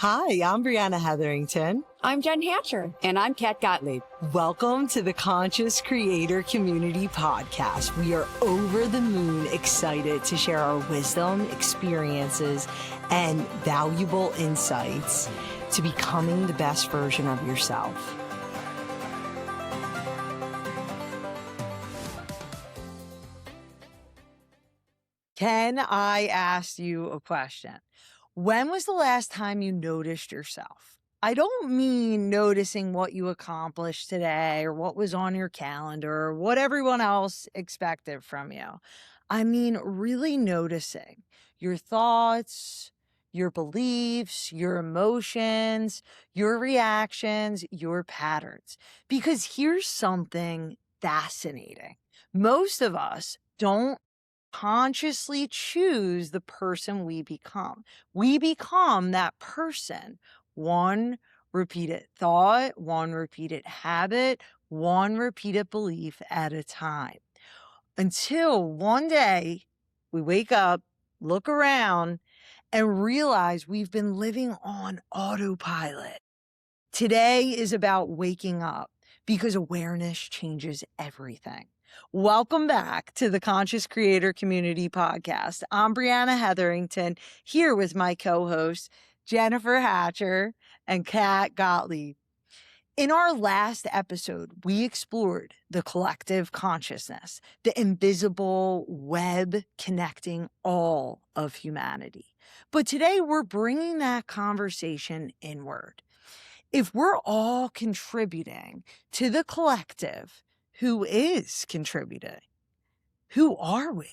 Hi, I'm Briana Hetherington. I'm Jen Hatcher. And I'm Kat Gottlieb. Welcome to the Conscious Creator Community Podcast. We are over the moon excited to share our wisdom, experiences, and valuable insights to becoming the best version of yourself. Can I ask you a question? When was the last time you noticed yourself? I don't mean noticing what you accomplished today or what was on your calendar or what everyone else expected from you. I mean, really noticing your thoughts, your beliefs, your emotions, your reactions, your patterns. Because here's something fascinating. Most of us don't consciously choose the person we become. We become that person. One repeated thought, one repeated habit, one repeated belief at a time. Until one day we wake up, look around, and realize we've been living on autopilot. Today is about waking up because awareness changes everything. Welcome back to the Conscious Creator Community Podcast. I'm Briana Hetherington, here with my co-hosts, Jennifer Hatcher and Kat Gottlieb. In our last episode, we explored the collective consciousness, the invisible web connecting all of humanity. But today we're bringing that conversation inward. If we're all contributing to the collective, who is contributing? Who are we?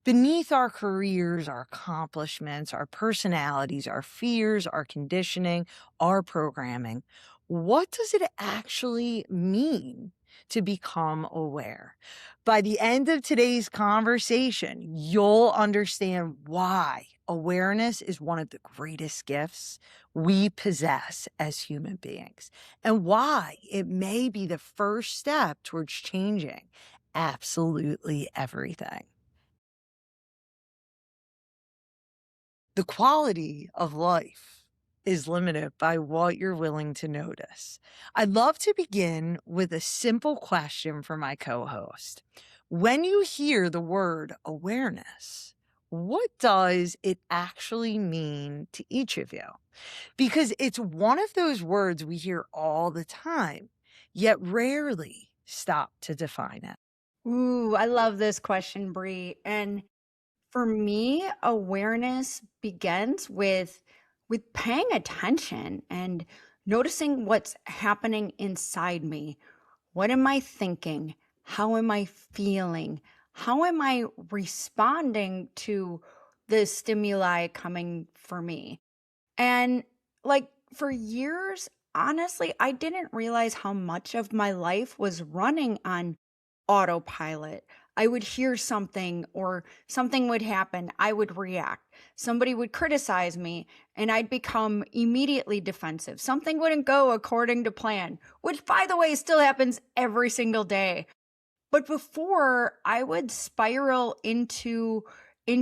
Beneath our careers, our accomplishments, our personalities, our fears, our conditioning, our programming, what does it actually mean to become aware? By the end of today's conversation, you'll understand why awareness is one of the greatest gifts we possess as human beings, and why it may be the first step towards changing absolutely everything. The quality of life is limited by what you're willing to notice. I'd love to begin with a simple question for my co-host. When you hear the word awareness, what does it actually mean to each of you? Because it's one of those words we hear all the time, yet rarely stop to define it. Ooh, I love this question, Brie. And for me, awareness begins with paying attention and noticing what's happening inside me. What am I thinking? How am I feeling? How am I responding to the stimuli coming for me? And for years, honestly, I didn't realize how much of my life was running on autopilot. I would hear something or something would happen. I would react. Somebody would criticize me and I'd become immediately defensive. Something wouldn't go according to plan, which, by the way, still happens every single day. But before, I would spiral into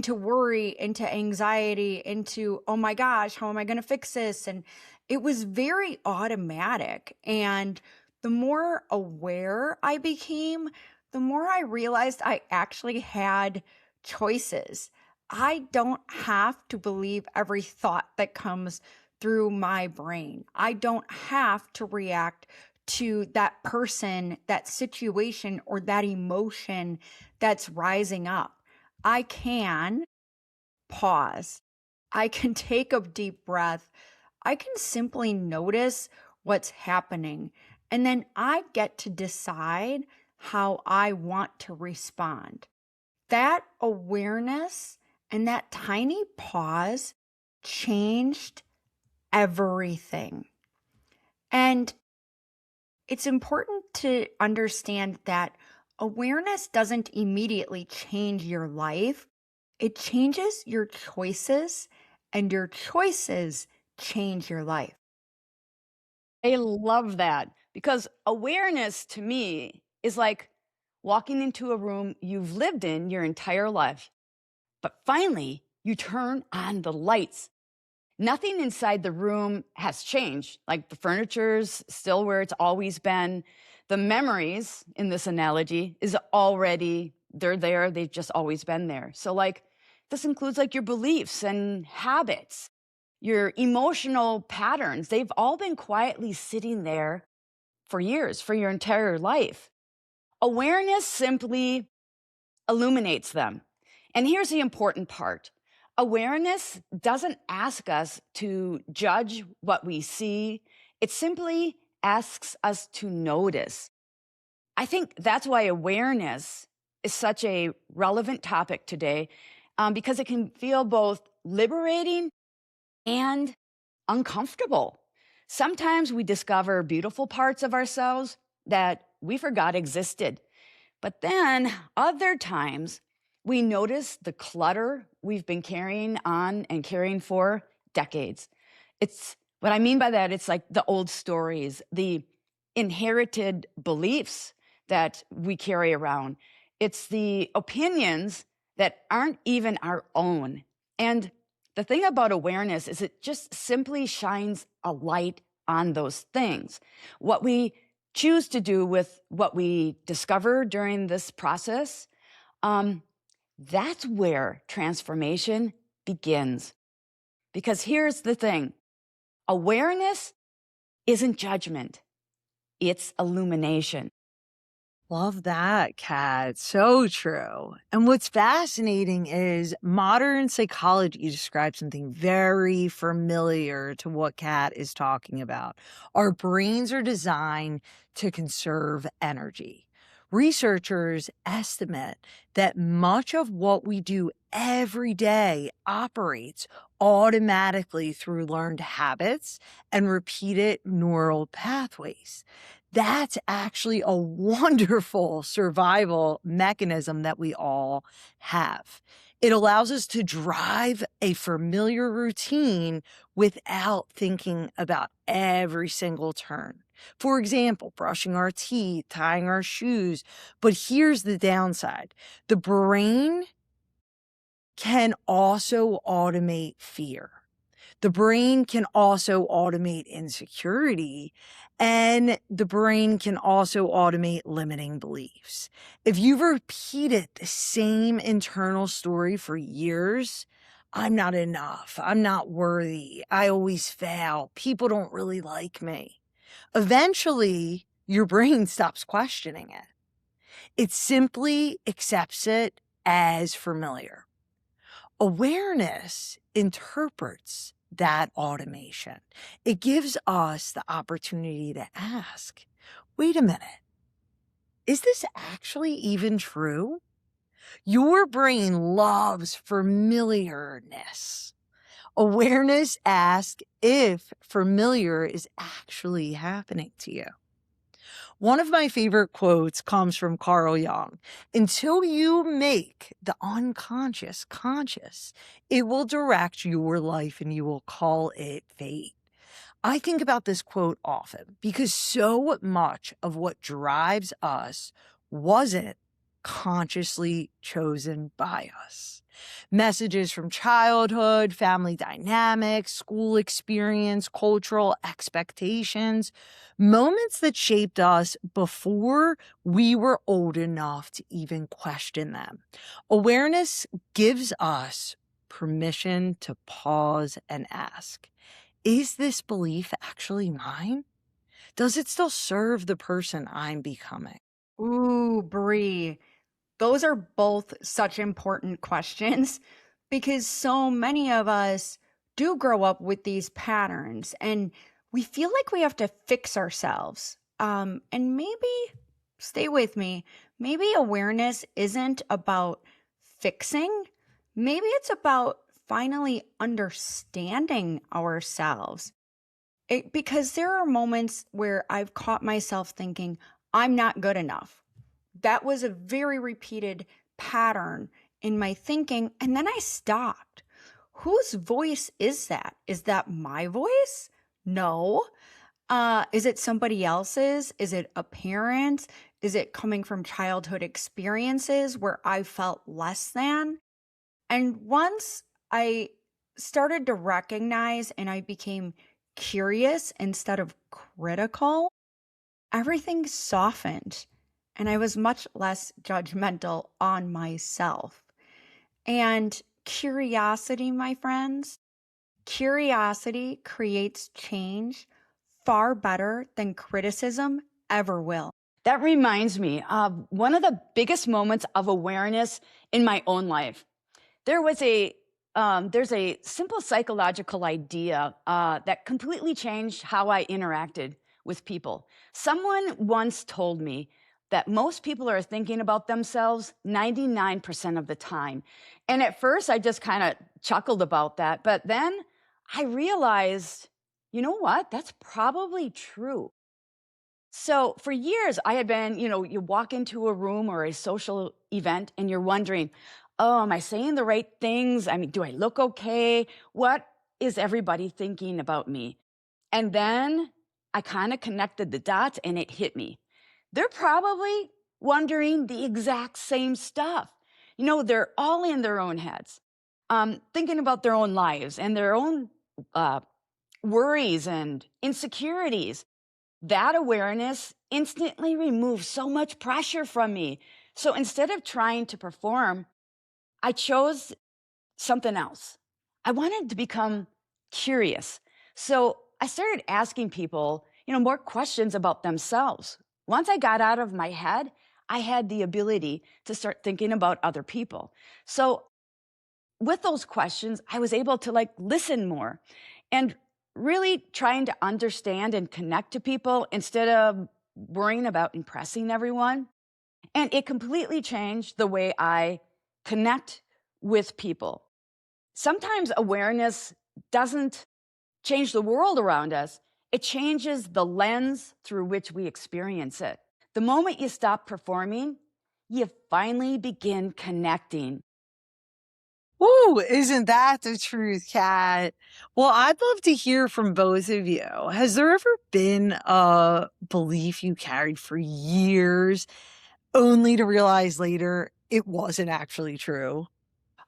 worry, into anxiety, into, oh my gosh, how am I going to fix this? And it was very automatic. And the more aware I became, the more I realized I actually had choices. I don't have to believe every thought that comes through my brain. I don't have to react to that person, that situation, or that emotion that's rising up. I can pause. I can take a deep breath. I can simply notice what's happening. And then I get to decide how I want to respond. That awareness and that tiny pause changed everything. And it's important to understand that awareness doesn't immediately change your life. It changes your choices, and your choices change your life. I love that because awareness to me is like walking into a room you've lived in your entire life, but finally you turn on the lights. Nothing inside the room has changed. Like the furniture's still where it's always been. The memories in this analogy is already, they're there. They've just always been there. So like this includes like your beliefs and habits, your emotional patterns. They've all been quietly sitting there for years, for your entire life. Awareness simply illuminates them. And here's the important part. Awareness doesn't ask us to judge what we see. It simply asks us to notice. I think that's why awareness is such a relevant topic today, because it can feel both liberating and uncomfortable. Sometimes we discover beautiful parts of ourselves that we forgot existed. But then other times we notice the clutter we've been carrying on and carrying for decades. It's what I mean by that, it's like the old stories, the inherited beliefs that we carry around. It's the opinions that aren't even our own. And the thing about awareness is it just simply shines a light on those things. What we choose to do with what we discover during this process, that's where transformation begins. Because here's the thing, awareness isn't judgment, it's illumination. Love that, Kat. So true. And what's fascinating is modern psychology describes something very familiar to what Kat is talking about. Our brains are designed to conserve energy. Researchers estimate that much of what we do every day operates automatically through learned habits and repeated neural pathways. That's actually a wonderful survival mechanism that we all have. It allows us to drive a familiar routine without thinking about every single turn. For example, brushing our teeth, tying our shoes. But here's the downside. The brain can also automate fear. The brain can also automate insecurity, and the brain can also automate limiting beliefs. If you've repeated the same internal story for years, I'm not enough, I'm not worthy, I always fail, people don't really like me. Eventually, your brain stops questioning it. It simply accepts it as familiar. Awareness interprets that automation. It gives us the opportunity to ask, wait a minute, is this actually even true? Your brain loves familiarness. Awareness asks if familiar is actually happening to you. One of my favorite quotes comes from Carl Jung. Until you make the unconscious conscious, it will direct your life and you will call it fate. I think about this quote often because so much of what drives us wasn't consciously chosen by us. Messages from childhood, family dynamics, school experience, cultural expectations, moments that shaped us before we were old enough to even question them. Awareness gives us permission to pause and ask, is this belief actually mine? Does it still serve the person I'm becoming? Ooh, Bree. Those are both such important questions because so many of us do grow up with these patterns and we feel like we have to fix ourselves. And maybe, stay with me, maybe awareness isn't about fixing. Maybe it's about finally understanding ourselves. Because there are moments where I've caught myself thinking, I'm not good enough. That was a very repeated pattern in my thinking. And then I stopped. Whose voice is that? Is that my voice? No. Is it somebody else's? Is it a parent? Is it coming from childhood experiences where I felt less than? And once I started to recognize and I became curious instead of critical, everything softened and I was much less judgmental on myself. And curiosity, my friends, curiosity creates change far better than criticism ever will. That reminds me of one of the biggest moments of awareness in my own life. There was there's a simple psychological idea that completely changed how I interacted with people. Someone once told me that most people are thinking about themselves 99% of the time. And at first, I just kind of chuckled about that. But then I realized, you know what? That's probably true. So for years, I had been, you walk into a room or a social event and you're wondering, oh, am I saying the right things? I mean, do I look okay? What is everybody thinking about me? And then I kind of connected the dots and it hit me. They're probably wondering the exact same stuff. They're all in their own heads, thinking about their own lives and their own worries and insecurities. That awareness instantly removed so much pressure from me. So instead of trying to perform, I chose something else. I wanted to become curious. So I started asking people, more questions about themselves. Once I got out of my head, I had the ability to start thinking about other people. So with those questions, I was able to listen more and really trying to understand and connect to people instead of worrying about impressing everyone. And it completely changed the way I connect with people. Sometimes awareness doesn't change the world around us. It changes the lens through which we experience it. The moment you stop performing, you finally begin connecting. Ooh, isn't that the truth, Kat? Well, I'd love to hear from both of you. Has there ever been a belief you carried for years only to realize later it wasn't actually true?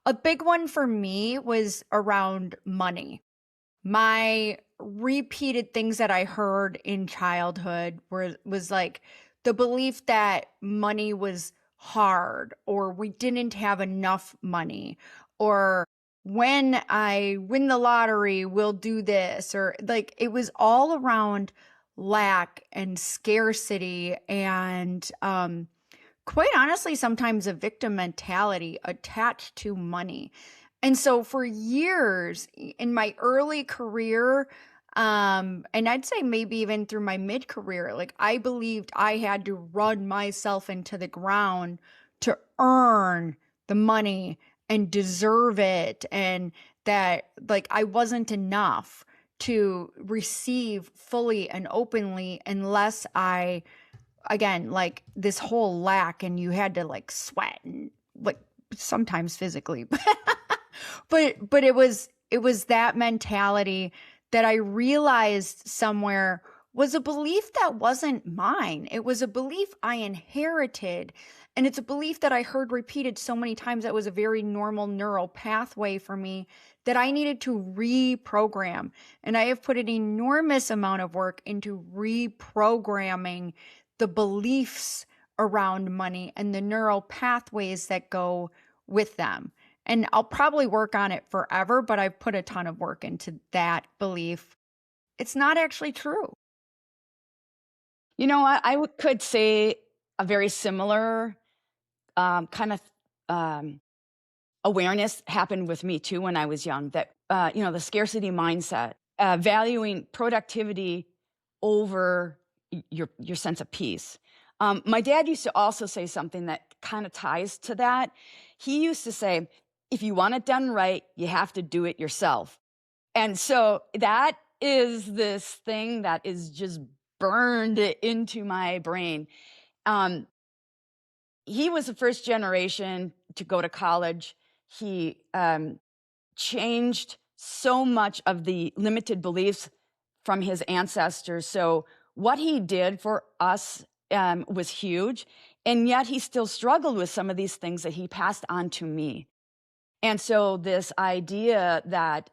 A big one for me was around money. My repeated things that I heard in childhood was like the belief that money was hard or we didn't have enough money or when I win the lottery we'll do this, or like it was all around lack and scarcity and quite honestly sometimes a victim mentality attached to money. And so for years in my early career, and I'd say maybe even through my mid career, like I believed I had to run myself into the ground to earn the money and deserve it. And that like I wasn't enough to receive fully and openly unless I, again, like this whole lack and you had to like sweat and like sometimes physically, but it was that mentality that I realized somewhere was a belief that wasn't mine. It was a belief I inherited. And it's a belief that I heard repeated so many times that was a very normal neural pathway for me that I needed to reprogram. And I have put an enormous amount of work into reprogramming the beliefs around money and the neural pathways that go with them. And I'll probably work on it forever, but I've put a ton of work into that belief. It's not actually true. Could say a very similar kind of awareness happened with me too when I was young. That the scarcity mindset, valuing productivity over your sense of peace. My dad used to also say something that kind of ties to that. He used to say, if you want it done right, you have to do it yourself. And so that is this thing that is just burned into my brain. He was the first generation to go to college. He changed so much of the limited beliefs from his ancestors. So what he did for us was huge. And yet he still struggled with some of these things that he passed on to me. And so this idea that,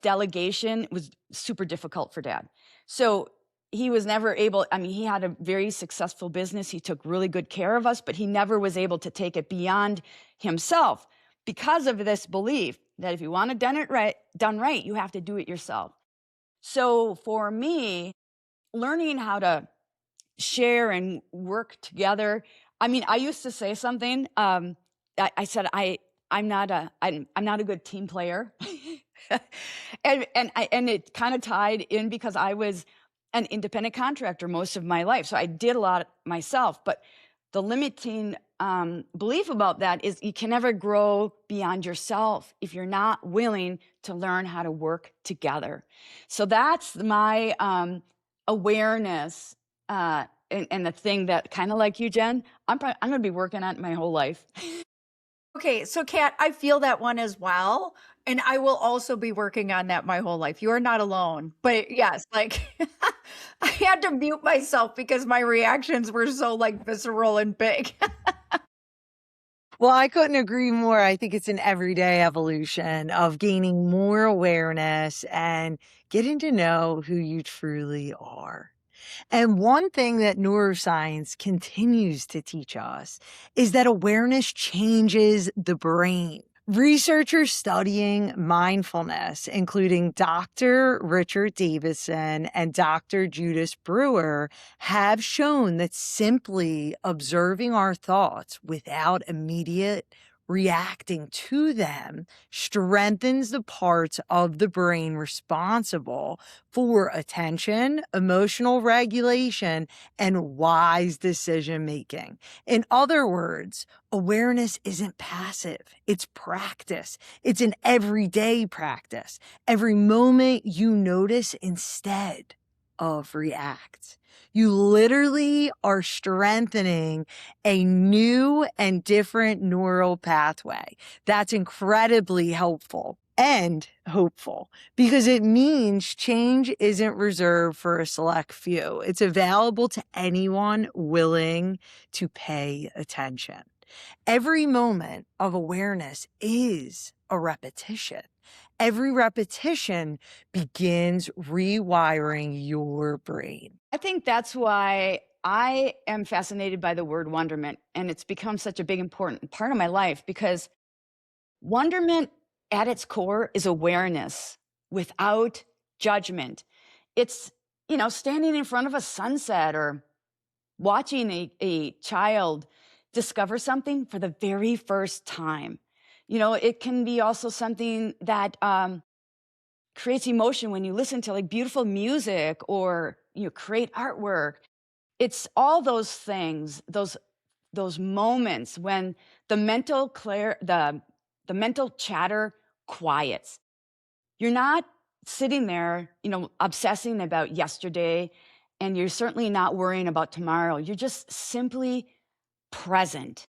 delegation was super difficult for Dad. So he was never able, I mean, he had a very successful business. He took really good care of us, but he never was able to take it beyond himself because of this belief that if you want it done right, you have to do it yourself. So for me, learning how to share and work together. I mean, I used to say something. I said I'm not a good team player, and it kind of tied in because I was an independent contractor most of my life, so I did a lot myself. But the limiting belief about that is you can never grow beyond yourself if you're not willing to learn how to work together. So that's my awareness, and the thing that kind of like you, Jen, I'm going to be working on it my whole life. Okay, so Kat, I feel that one as well. And I will also be working on that my whole life. You are not alone. But yes, like I had to mute myself because my reactions were so like visceral and big. Well, I couldn't agree more. I think it's an everyday evolution of gaining more awareness and getting to know who you truly are. And one thing that neuroscience continues to teach us is that awareness changes the brain. Researchers studying mindfulness, including Dr. Richard Davidson and Dr. Judith Brewer, have shown that simply observing our thoughts without immediate reacting to them strengthens the parts of the brain responsible for attention, emotional regulation, and wise decision making. In other words, awareness isn't passive, it's practice. It's an everyday practice. Every moment you notice instead of react. You literally are strengthening a new and different neural pathway. That's incredibly helpful and hopeful because it means change isn't reserved for a select few. It's available to anyone willing to pay attention. Every moment of awareness is a repetition. Every repetition begins rewiring your brain. I think that's why I am fascinated by the word wonderment, and it's become such a big, important part of my life because wonderment at its core is awareness without judgment. It's, standing in front of a sunset or watching a child discover something for the very first time. It can be also something that creates emotion when you listen to like beautiful music or create artwork. It's all those things, those moments when the mental chatter quiets. You're not sitting there, obsessing about yesterday, and you're certainly not worrying about tomorrow. You're just simply present.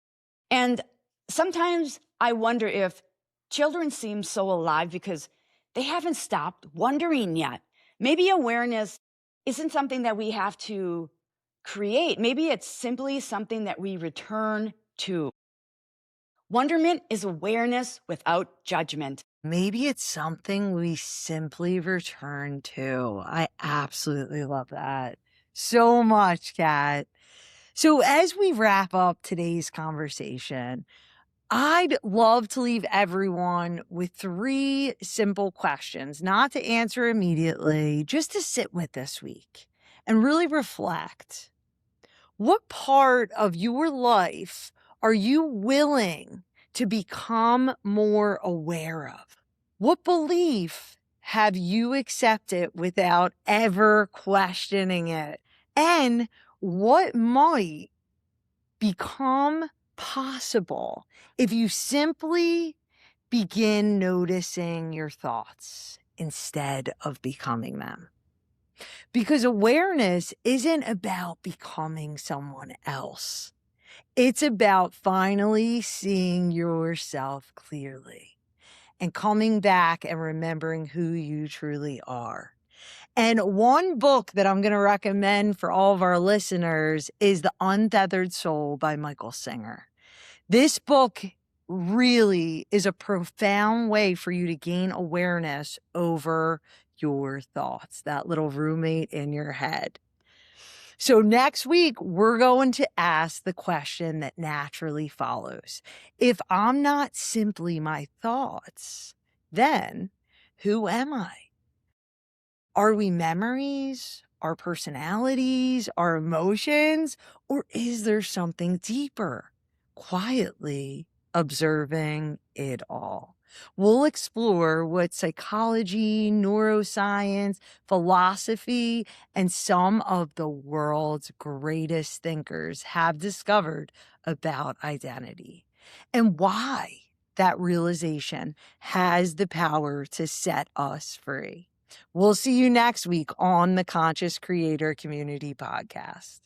And sometimes I wonder if children seem so alive because they haven't stopped wondering yet. Maybe awareness isn't something that we have to create. Maybe it's simply something that we return to. Wonderment is awareness without judgment. Maybe it's something we simply return to. I absolutely love that so much, Kat. So, as we wrap up today's conversation, I'd love to leave everyone with 3 simple questions, not to answer immediately, just to sit with this week and really reflect. What part of your life are you willing to become more aware of? What belief have you accepted without ever questioning it? And what might become possible if you simply begin noticing your thoughts instead of becoming them? Because awareness isn't about becoming someone else. It's about finally seeing yourself clearly and coming back and remembering who you truly are. And one book that I'm going to recommend for all of our listeners is The Untethered Soul by Michael Singer. This book really is a profound way for you to gain awareness over your thoughts, that little roommate in your head. So next week, we're going to ask the question that naturally follows. If I'm not simply my thoughts, then who am I? Are we memories, our personalities, our emotions, or is there something deeper, quietly observing it all? We'll explore what psychology, neuroscience, philosophy, and some of the world's greatest thinkers have discovered about identity and why that realization has the power to set us free. We'll see you next week on the Conscious Creator Community Podcast.